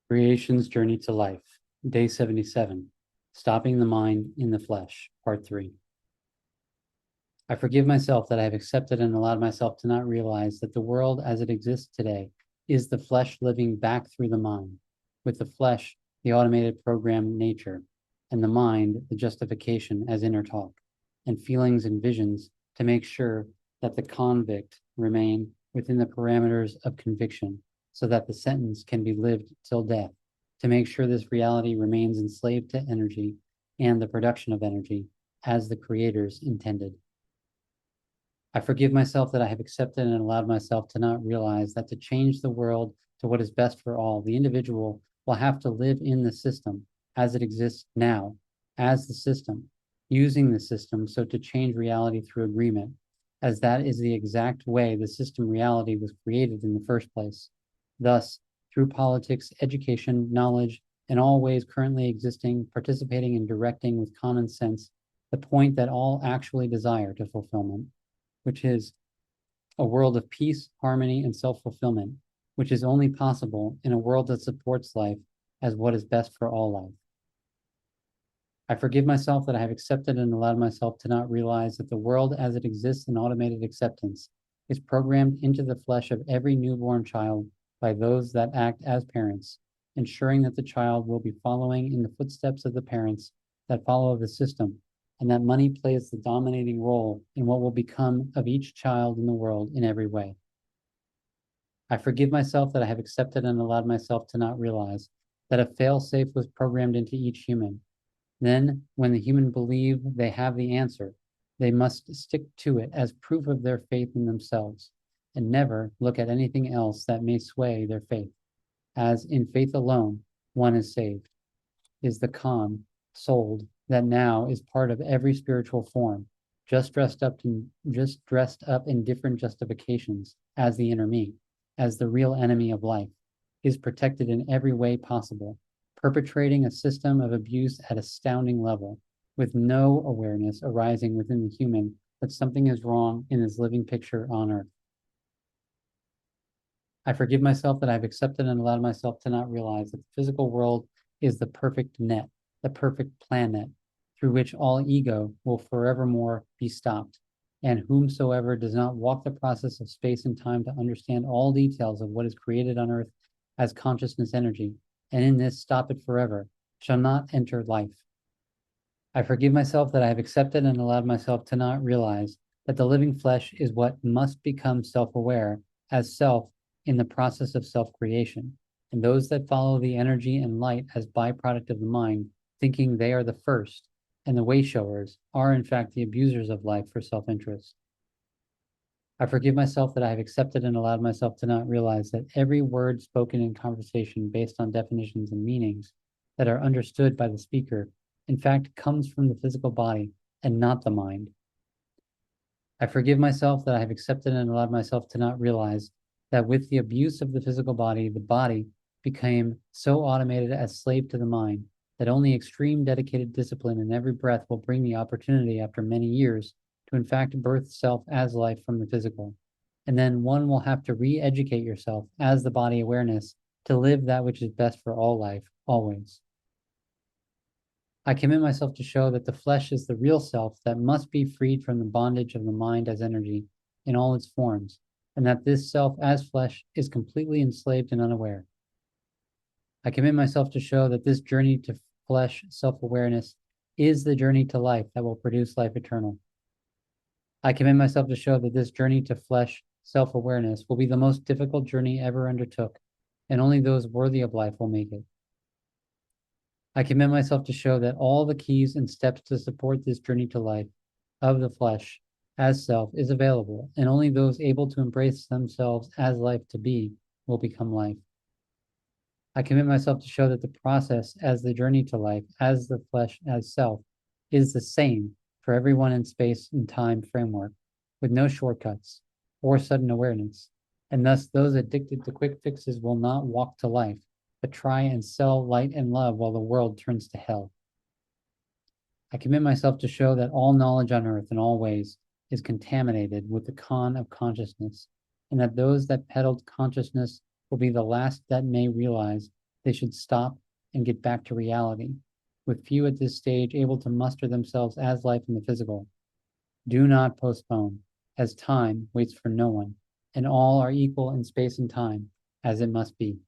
Creation's Journey to Life, Day 77, Stopping the Mind in the Flesh, Part 3. I forgive myself that I have accepted and allowed myself to not realize that the world as it exists today is the flesh living back through the mind, with the flesh, the automated program nature, and the mind, the justification as inner talk, and feelings and visions to make sure that the convict remain within the parameters of conviction, so that the sentence can be lived till death, to make sure this reality remains enslaved to energy and the production of energy as the creators intended. I forgive myself that I have accepted and allowed myself to not realize that to change the world to what is best for all, the individual will have to live in the system as it exists now, as the system, using the system so to change reality through agreement, as that is the exact way the system reality was created in the first place. Thus, through politics, education, knowledge, and all ways currently existing, participating and directing with common sense, the point that all actually desire to fulfillment, which is a world of peace, harmony, and self-fulfillment, which is only possible in a world that supports life as what is best for all life. I forgive myself that I have accepted and allowed myself to not realize that the world as it exists in automated acceptance is programmed into the flesh of every newborn child by those that act as parents, ensuring that the child will be following in the footsteps of the parents that follow the system, and that money plays the dominating role in what will become of each child in the world in every way. I forgive myself that I have accepted and allowed myself to not realize that a fail-safe was programmed into each human. Then, when the human believe they have the answer, they must stick to it as proof of their faith in themselves, and never look at anything else that may sway their faith, as in faith alone one is saved, is the con sold that now is part of every spiritual form, just dressed up in different justifications as the inner me, as the real enemy of life, is protected in every way possible, perpetrating a system of abuse at astounding level, with no awareness arising within the human that something is wrong in his living picture on earth. I forgive myself that I've accepted and allowed myself to not realize that the physical world is the perfect net, the perfect planet, through which all ego will forevermore be stopped, and whomsoever does not walk the process of space and time to understand all details of what is created on earth as consciousness energy, and in this stop it forever, shall not enter life. I forgive myself that I have accepted and allowed myself to not realize that the living flesh is what must become self-aware as self in the process of self-creation, and those that follow the energy and light as byproduct of the mind, thinking they are the first, and the way showers are in fact the abusers of life for self-interest. I forgive myself that I have accepted and allowed myself to not realize that every word spoken in conversation based on definitions and meanings that are understood by the speaker, in fact, comes from the physical body and not the mind. I forgive myself that I have accepted and allowed myself to not realize that with the abuse of the physical body, the body became so automated as slave to the mind that only extreme dedicated discipline in every breath will bring the opportunity after many years to in fact birth self as life from the physical. And then one will have to re-educate yourself as the body awareness to live that which is best for all life, always. I commit myself to show that the flesh is the real self that must be freed from the bondage of the mind as energy in all its forms, and that this self as flesh is completely enslaved and unaware. I commit myself to show that this journey to flesh self-awareness is the journey to life that will produce life eternal. I commit myself to show that this journey to flesh self-awareness will be the most difficult journey ever undertook, and only those worthy of life will make it. I commit myself to show that all the keys and steps to support this journey to life of the flesh as self is available, and only those able to embrace themselves as life to be will become life. I commit myself to show that the process as the journey to life, as the flesh as self, is the same for everyone in space and time framework, with no shortcuts or sudden awareness, and thus those addicted to quick fixes will not walk to life, but try and sell light and love while the world turns to hell. I commit myself to show that all knowledge on earth in all ways is contaminated with the con of consciousness, and that those that peddled consciousness will be the last that may realize They should stop and get back to reality, with few at this stage able to muster themselves as life in the physical. Do not postpone, as time waits for no one, and all are equal in space and time, as it must be.